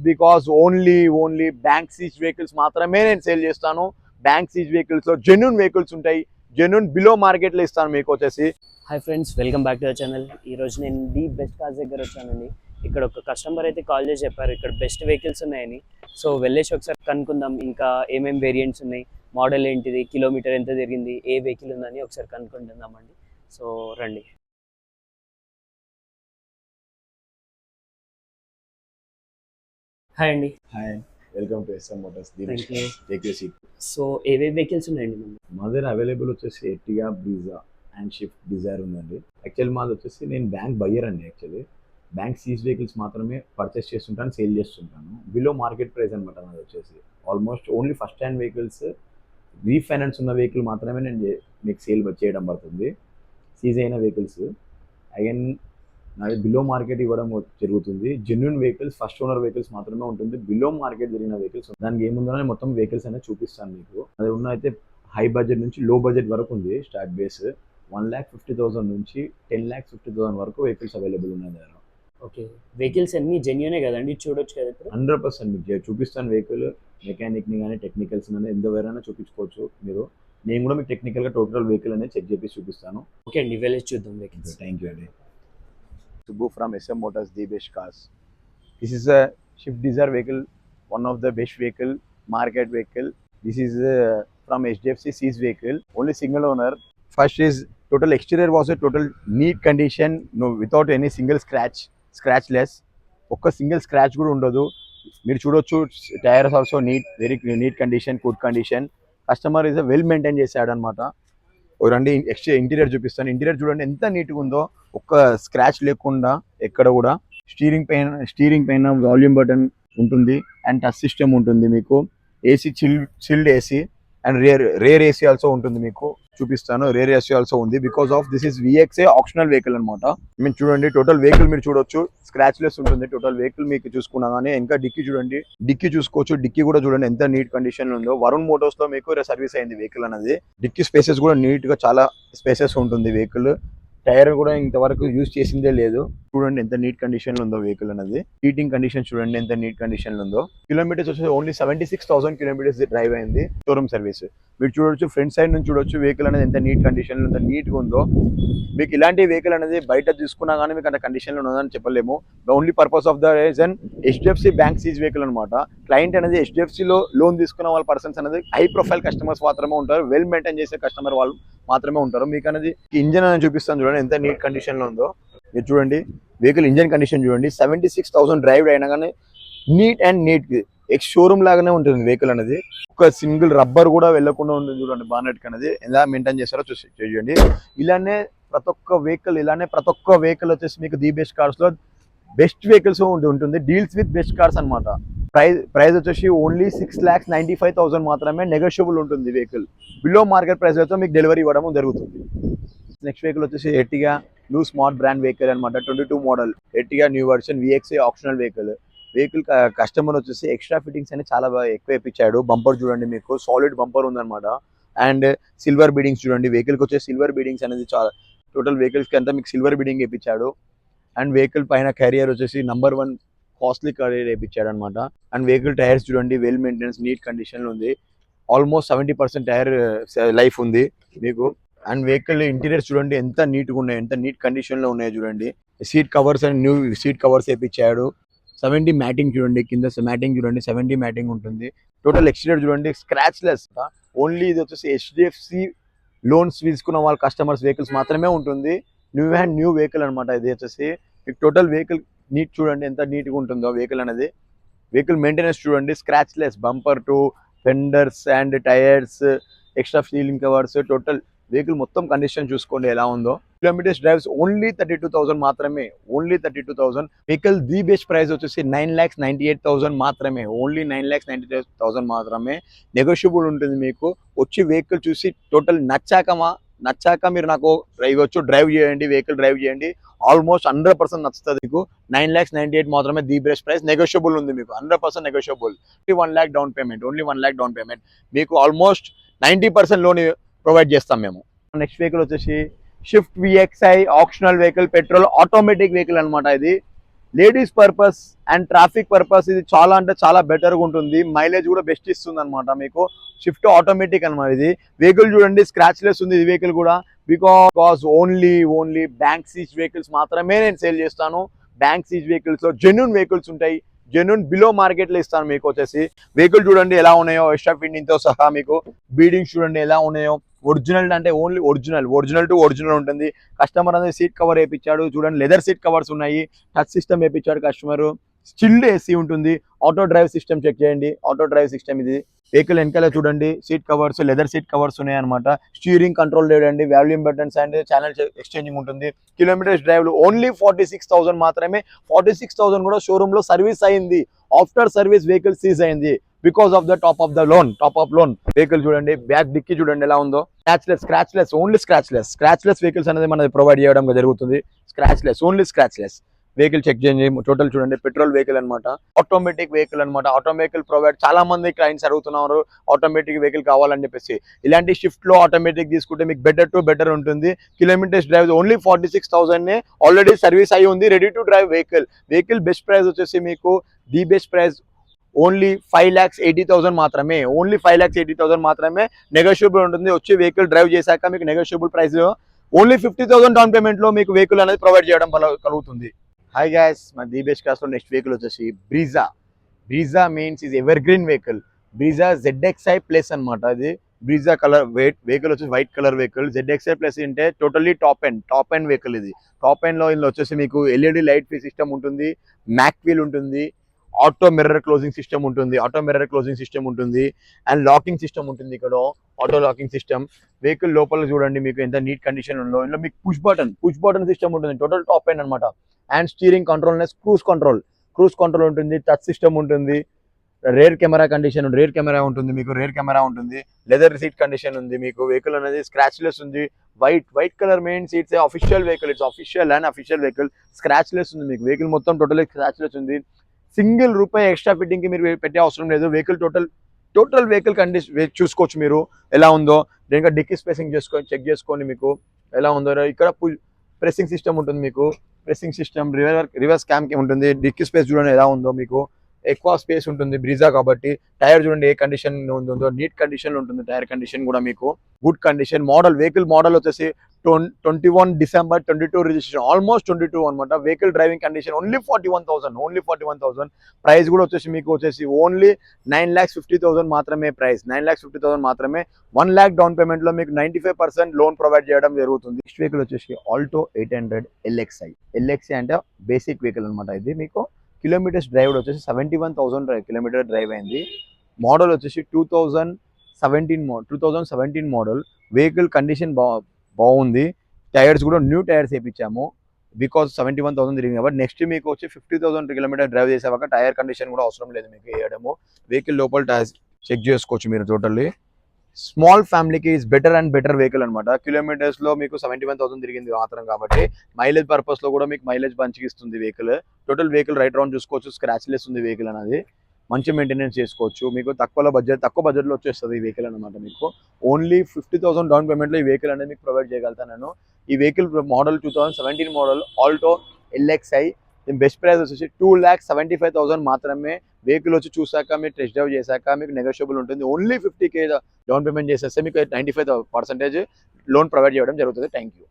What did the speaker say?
Because only bank seize vehicles మాత్రమే నేను sale చేస్తాను. బ్యాంక్ సీజ్ వెహికల్స్ లో జెన్యూన్ వెహికల్స్ ఉంటాయి, జెన్యూన్ బిలో మార్కెట్ లో ఇస్తాను మీకు వచ్చేసి. Hi friends, welcome back to the channel. ఈరోజు నేను ది బెస్ట్ కార్స్ దగ్గర వచ్చానండి. ఇక్కడ ఒక కస్టమర్ అయితే కాల్ చేసి చెప్పారు ఇక్కడ బెస్ట్ వెహికల్స్ ఉన్నాయని. సో వెళ్ళేసి ఒకసారి కనుక్కుందాం, ఇంకా ఏమేమి వేరియంట్స్ ఉన్నాయి, మోడల్ ఏంటిది, కిలోమీటర్ ఎంత తిరిగింది, ఏ వెహికల్ ఉందని ఒకసారి కనుక్కుంటుందామండి. సో రండి. హాయ్ అండి. Hi, welcome to SM Motors. Take you seat. So ఏవే వెహికల్స్ ఉన్నాయండి మన మా దగ్గర అవైలబుల్ వచ్చేసి Ertiga, Brezza and Swift Dzire ఉందండి. యాక్చువల్ మాది వచ్చేసి నేను బ్యాంక్ బయ్యర్ అండి. యాక్చువల్లీ బ్యాంక్ సీజ్ వెహికల్స్ మాత్రమే పర్చేస్ చేస్తుంటాను, సేల్ చేస్తుంటాను. బిలో మార్కెట్ ప్రైస్ అనమాట నాది వచ్చేసి. Almost only first hand vehicles, refinance ఉన్న వెహికల్ మాత్రమే నేను మీకు సేల్ చేయడం పడుతుంది. సీజ్ అయిన వెహికల్స్ అగైన్ నాది బిలో మార్కెట్ ఇవ్వడం జరుగుతుంది. Genuine vehicles, first owner vehicles మాత్రమే ఉంటుంది. బిలో మార్కెట్ జరిగిన వెహికల్స్ దానికి ఏముందో మొత్తం వెహికల్స్ అనేది చూపిస్తాను మీకు. అది ఉన్న అయితే హై బడ్జెట్ నుంచి లో బడ్జెట్ వరకు ఉంది. స్టార్ట్ బేస్ 1,50,000 నుంచి 10,50,000 వరకు వెహికల్స్ అవైలబుల్ ఉన్నాయి దగ్గర. ఓకే, వెహికల్స్ అన్ని జెన్యూనే కదండి, చూడొచ్చు కదా ఇప్పుడు? 100% మీకు చూపిస్తాను. వెహికల్ మెకానిక్ని కానీ టెక్నికల్స్ కానీ ఎంతవరైనా చూపించుకోవచ్చు మీరు. నేను కూడా మీకు టెక్నికల్గా టోటల్ వెహికల్ అనేది చెక్ చేసి చూపిస్తాను. ఓకే అండి, వెళ్ళి చూద్దాం వెహికల్స్. థ్యాంక్ యూ అండి. Subbu from SM Motors, the best cars. This is a Swift Desire vehicle, one of the best vehicle, market vehicle. This is from HDFC Seize vehicle, only single owner. First is total exterior was a total neat condition, no without any single scratchless. ఒక్క single scratch కూడా ఉండదు. మీరు చూడొచ్చు, tyres also neat, very neat condition, good condition. Customer is well maintain చేశాడు అనమాట. రండి extra interior చూపిస్తాను. Interior చూడండి ఎంత నీట్గా ఉందో, ఒక్క స్క్రాచ్ లేకుండా ఎక్కడ కూడా. స్టీరింగ్ పైన వాల్యూమ్ బటన్ ఉంటుంది అండ్ టచ్ సిస్టమ్ ఉంటుంది మీకు. AC chilled AC and rare AC also ఉంటుంది మీకు. చూపిస్తాను, రేర్ ఏసీ ఆల్సో ఉంది. Because of this is VXA optional vehicle అనమాట. మీరు చూడండి టోటల్ వెహికల్ మీరు చూడొచ్చు, స్క్రాచ్ లెస్ ఉంటుంది టోటల్ వెహికల్. మీకు చూసుకున్నా కానీ ఇంకా డిక్కీ చూడండి, డిక్కీ చూసుకోవచ్చు. డిక్కీ కూడా చూడండి ఎంత నీట్ కండిషన్ లో ఉందో. వరుణ్ మోటార్స్ లో మీకు సర్వీస్ అయింది వెహికల్ అనేది. డిక్కీ స్పేసెస్ కూడా నీట్ గా చాలా స్పేసెస్ ఉంటుంది వెహికల్. టైర్ కూడా ఇంతవరకు యూజ్ చేసిందే లేదు. చూడండి ఎంత నీట్ కండిషన్ లో ఉందో వెహికల్ అనేది. హీటింగ్ కండిషన్ చూడండి ఎంత నీట్ కండిషన్ లో ఉందో. కిలోమీటర్స్ వచ్చేసి ఓన్లీ 76,000 కిలోమీటర్స్ డ్రైవ్ అయింది. షోరూమ్ సర్వీస్ మీరు చూడొచ్చు. ఫ్రంట్ సైడ్ నుంచి చూడొచ్చు వెహికల్ అనేది ఎంత నీట్ కండిషన్ లో, ఎంత నీట్ గా ఉందో. మీకు ఇలాంటి వెహికల్ అనేది బయట తీసుకున్నా కానీ మీకు అంత కండిషన్ లో ఉన్నదని చెప్పలేము. The only purpose of the reason HDFC bank seize vehicle అనమాట. క్లయింట్ అనేది HDFC లో లోన్ తీసుకున్న వాళ్ళ పర్సన్స్ అనేది హై ప్రొఫైల్ కస్టమర్స్ మాత్రమే ఉంటారు, వెల్ మెయింటైన్ చేసే కస్టమర్ వాళ్ళు మాత్రమే ఉంటారు. మీకు అనేది ఇంజన్ అనేది చూపిస్తాను చూడండి ఎంత నీట్ కండిషన్ లో ఉందో. మీరు చూడండి వెహికల్ ఇంజన్ కండిషన్ చూడండి. 76,000 డ్రైవ్ అయినా కానీ neat and neat ex showroom లాగానే ఉంటుంది వెహికల్ అనేది. ఒక సింగిల్ రబ్బర్ కూడా వెళ్ళకుండా ఉంటుంది చూడండి. బానెట్ అనేది ఎలా మెయింటైన్ చేస్తారో చూడండి. ఇలానే ప్రతి ఒక్క వెహికల్ వచ్చేసి మీకు ది బెస్ట్ కార్స్ లో బెస్ట్ వెహికల్స్ ఉంటుంది. డీల్స్ విత్ బెస్ట్ కార్స్ అనమాట. ప్రైస్ వచ్చేసి ఓన్లీ 6,95,000 మాత్రమే. నెగోషియబుల్ ఉంటుంది వెహికల్. బిలో మార్కెట్ ప్రైస్ అయితే మీకు డెలివరీ ఇవ్వడం జరుగుతుంది. నెక్స్ట్ వెహికల్ వచ్చేసి Ertiga new smart brand vehicle అనమాట. 22 model Ertiga new version VXA optional vehicle. Customer వచ్చేసి ఎక్స్ట్రా ఫిట్టింగ్స్ అని చాలా బాగా ఎక్కువ ఇప్పించాడు. బంపర్ చూడండి మీకు సాలిడ్ బంపర్ ఉందన్నమాట. అండ్ సిల్వర్ బీడింగ్స్ చూడండి. వెహికల్కి వచ్చే సిల్వర్ బీడింగ్స్ అనేది చాలా టోటల్ వెహికల్స్కి అంతా మీకు సిల్వర్ బీడింగ్ ఇప్పించాడు. అండ్ వెహికల్ పైన క్యారియర్ వచ్చేసి నంబర్ 1 కాస్ట్లీ క్యారియర్ వేయించాడు అనమాట. అండ్ వెహికల్ టైర్స్ చూడండి వెల్ మెయింటెనెన్స్, నీట్ కండిషన్ లో ఉంది. ఆల్మోస్ట్ 70% టైర్ లైఫ్ ఉంది మీకు. అండ్ వెహికల్ ఇంటీరియర్స్ చూడండి ఎంత నీట్గా ఉన్నాయి, ఎంత నీట్ కండిషన్ లో ఉన్నాయో చూడండి. Seat covers and new seat covers వేయించాడు. 70 మ్యాటింగ్ చూడండి, కింద మ్యాటింగ్ చూడండి 70 మ్యాటింగ్ ఉంటుంది. టోటల్ ఎక్స్టీరియర్ చూడండి స్క్రాచ్ లెస్. ఓన్లీ ఇది వచ్చేసి HDFC లోన్స్ తీసుకున్న వాళ్ళ కస్టమర్స్ వెహికల్స్ మాత్రమే ఉంటుంది. న్యూ వెహికల్ అనమాట ఇది వచ్చేసి. మీకు టోటల్ వెహికల్ నీట్ చూడండి ఎంత నీట్గా ఉంటుందో వెహికల్ అనేది. వెహికల్ మెయింటెనెన్స్ చూడండి scratch less. Bumper to fenders and tyres, extra ceiling covers, total vehicle మొత్తం కండిషన్ చూసుకోండి ఎలా ఉందో. కిలోమీటర్స్ డ్రైవ్స్ ఓన్లీ 32,000 మాత్రమే. Only 32,000. Vehicle the best price వచ్చేసి 9,98,000 మాత్రమే. ఓన్లీ 9,98,000 మాత్రమే. నెగోషియబుల్ ఉంటుంది మీకు. వచ్చి వెహికల్ చూసి టోటల్ నచ్చాక మీరు నాకు డ్రైవ్ చేయండి, వెహికల్ డ్రైవ్ చేయండి. ఆల్మోస్ట్ 100% నచ్చుతుంది మీకు. 9,98,000 మాత్రమే ది బెస్ట్ ప్రైస్. నెగోషియబుల్ ఉంది మీకు, 100% negotiable. 1 lakh down payment, only 1 lakh down payment. మీకు ఆల్మోస్ట్ 90% లోన్ ప్రొవైడ్ చేస్తాం మేము. నెక్స్ట్ వెహికల్ వచ్చేసి shift VXI optional vehicle, petrol automatic vehicle అనమాట ఇది. Ladies purpose and traffic purpose ఇది చాలా అంటే చాలా బెటర్గా ఉంటుంది. మైలేజ్ కూడా బెస్ట్ ఇస్తుంది అనమాట మీకు. షిఫ్ట్ ఆటోమేటిక్ అనమాట ఇది. వెహికల్ చూడండి స్క్రాచ్ లెస్ ఉంది ఈ వెహికల్ కూడా. Because only bank seize vehicles మాత్రమే నేను సేల్ చేస్తాను. బ్యాంక్ సీజ్ వెహికల్స్ లో జెన్యూన్ వెహికల్స్ ఉంటాయి. జెన్యూన్ బిలో మార్కెట్ లో ఇస్తాను మీకు వచ్చేసి. వెహికల్ చూడండి ఎలా ఉన్నాయో, ఎక్స్ట్రా ఫిట్టింగ్ తో సహా మీకు. బీడింగ్స్ చూడండి ఎలా ఉన్నాయో. ఒరిజినల్ అంటే ఓన్లీ ఒరిజినల్ టు ఒరిజినల్ ఉంటుంది. కస్టమర్ అనేది సీట్ కవర్ వేయించాడు చూడండి, లెదర్ సీట్ కవర్స్ ఉన్నాయి. టచ్ సిస్టమ్ వేయించాడు కస్టమర్. చిల్డ్ ఏసీ ఉంటుంది. ఆటో డ్రైవ్ సిస్టమ్ చెక్ చేయండి, ఆటో డ్రైవ్ సిస్టమ్ ఇది. వెహికల్ వెనకాల చూడండి seat covers, leather seat covers ఉన్నాయి అనమాట. స్టీరింగ్ కంట్రోల్ లేదండి, volume buttons and channel exchanging ఉంటుంది. కిలోమీటర్స్ డ్రైవ్ ఓన్లీ 46,000 మాత్రమే. 46,000 కూడా షోరూమ్ లో సర్వీస్ అయింది. ఆఫ్టర్ సర్వీస్ వెహికల్ సీజ్ అయింది because of the top of loan. Vehicle చూడండి, బ్యాక్ డిక్కీ చూడండి ఎలా ఉందో. ఓన్లీ స్క్రాచ్ లెస్ వెహికల్స్ అనేది మనది ప్రొవైడ్ చేయడం జరుగుతుంది. Only scratchless vehicle check చేయండి. టోటల్ చూడండి పెట్రోల్ వెహికల్ అనమాట, ఆటోమేటిక్ వెహికల్ అనమాట. ఆటోమేటిక్ ప్రొవైడ్ చాలా మంది క్లయింట్స్ అడుగుతున్నారు ఆటోమేటిక్ వెహికల్ కావాలని చెప్పేసి. ఇలాంటి షిఫ్ట్ లో ఆటోమేటిక్ తీసుకుంటే మీకు బెటర్ ఉంటుంది. Kilometres drive only 46,000 already service అయి ఉంది. Ready to drive vehicle best price వచ్చేసి మీకు ది బెస్ట్ ప్రైస్ ఓన్లీ 5,80,000 మాత్రమే. ఓన్లీ 5,80,000 మాత్రమే. నెగోషియబుల్ ఉంటుంది. వచ్చి వెహికల్ డ్రైవ్ చేశాక మీకు నెగోషియబుల్ ప్రైస్ లో ఓన్లీ 50,000 డౌన్ పేమెంట్ లో మీకు వెహికల్ అనేది ప్రొవైడ్ చేయడం కలుగుతుంది. హాయ్ గైస్, మన ది బెస్ట్ కార్స్ లో నెక్స్ట్ వెహికల్ వచ్చేసి Brezza means is ever green vehicle. Brezza ZXi plus అనమాట. ఇది బ్రీజా కలర్ వెహికల్ వచ్చేసి white colour vehicle. ZXi plus అంటే టోటల్లీ టాప్ ఎండ్ వెహికల్ ఇది. టాప్ ఎండ్ లో ఇందులో వచ్చేసి మీకు LED లైట్ ఫీ సిస్టమ్ ఉంటుంది, మ్యాక్ వీల్ ఉంటుంది, ఆటో మిర్రర్ క్లోజింగ్ సిస్టమ్ ఉంటుంది అండ్ లాకింగ్ సిస్టమ్ ఉంటుంది. ఇక్కడ ఆటో లాకింగ్ సిస్టమ్. వెహికల్ లోపల చూడండి మీకు ఎంత నీట్ కండిషన్ ఉందో. ఇందులో మీకు పుష్ బటన్ సిస్టమ్ ఉంటుంది. టోటల్ టాప్ ఎండ్ అనమాట. And steering control cruise control ఉంటుంది. టచ్ సిస్టమ్ ఉంటుంది. రేర్ కెమెరా ఉంటుంది మీకు. లెదర్ సీట్ కండిషన్ ఉంది మీకు. వెహికల్ అనేది స్క్రాచ్ లెస్ ఉంది. White colour main seats official vehicle. Scratch less ఉంది మీకు. వెహికల్ మొత్తం టోటల్ స్క్రాచ్ లెస్ ఉంది. సింగిల్ రూపాయి ఎక్స్ట్రా ఫిట్టింగ్ కి మీరు పెట్టే అవసరం లేదు. వెహికల్ టోటల్ వెహికల్ కండిషన్ చూసుకోవచ్చు మీరు ఎలా ఉందో. దీనికి డిక్కీ స్పేసింగ్ చెక్ చేసుకోండి మీకు ఎలా ఉందో. ఇక్కడ ప్రెసింగ్ సిస్టమ్ ఉంటుంది మీకు. రివర్స్ క్యామ్ కి ఉంటుంది. డిక్కీ స్పేస్ చూడండి ఎలా ఉందో మీకు. ఎక్కువ స్పేస్ ఉంటుంది బ్రీజా కాబట్టి. టైర్ చూడండి ఏ కండిషన్ ఉందో, నీట్ కండిషన్ లో ఉంటుంది. టైర్ కండిషన్ కూడా మీకు గుడ్ కండిషన్. వెహికల్ మోడల్ వచ్చేసి 21 December 22 రిజిస్ట్రేషన్, ఆల్మోస్ట్ 22 అనమాట. Vehicle driving condition only 41,000. Price కూడా వచ్చేసి ఓన్లీ 9,50,000 మాత్రమే. ప్రైస్ 9,50,000 మాత్రమే. 1 lakh డౌన్ పేమెంట్ లో మీకు 95% లోన్ ప్రొవైడ్ చేయడం జరుగుతుంది. నెక్స్ట్ వెహికల్ వచ్చేసి ఆల్టో 800 LXi అంటే బేసిక్ వెహికల్ అనమాట. ఇది మీకు కిలోమీటర్స్ డ్రైవ్ వచ్చేసి 71,000 కిలోమీటర్ డ్రైవ్ అయింది. మోడల్ వచ్చేసి 2017 మోడల్. వెహికల్ కండిషన్ బాగుంది. టైర్స్ కూడా న్యూ టైర్స్ వేయించాము బికాస్ 71,000 తిరిగింది కాబట్టి. నెక్స్ట్ మీకు వచ్చి 50,000 కిలోమీటర్ డ్రైవ్ చేసేవాక టైర్ కండిషన్ కూడా అవసరం లేదు మీకు వేయడము. వెహికల్ లోపల టైర్స్ చెక్ చేసుకోవచ్చు మీరు టోటల్లీ. స్మాల్ ఫ్యామిలీకి ఇస్ బెటర్ వెహికల్ అనమాట. కిలోమీటర్స్ లో మీకు 71,000 తిరిగింది మాత్రం కాబట్టి మైలేజ్ పర్పస్ లో కూడా మీకు మైలేజ్ మంచిగా ఇస్తుంది vehicle. Total vehicle right round చూసుకోవచ్చు. స్క్రాచ్ లెస్ ఉంది వెహికల్ అనేది. మంచి మెయింటెనెన్స్ చేసుకోవచ్చు. మీకు తక్కువ బడ్జెట్ లో వచ్చేస్తుంది ఈ వెహికల్ అనమాట. మీకు ఓన్లీ 50,000 డౌన్ పేమెంట్ లో ఈ వెహికల్ అనేది మీకు ప్రొవైడ్ చేయగలుగుతాను నేను. ఈ vehicle model 2017 model Alto LXi. దీని బెస్ట్ ప్రైస్ వచ్చేసి 2,75,000 మాత్రమే. వెహికల్ వచ్చి చూసాక మీరు టెస్ట్ డ్రైవ్ చేశాక మీకు నెగోషియబుల్ ఉంటుంది. ఓన్లీ 50K డౌన్ పేమెంట్ చేసేస్తే మీకు 95% లోన్ ప్రొవైడ్ చేయడం జరుగుతుంది. Thank you.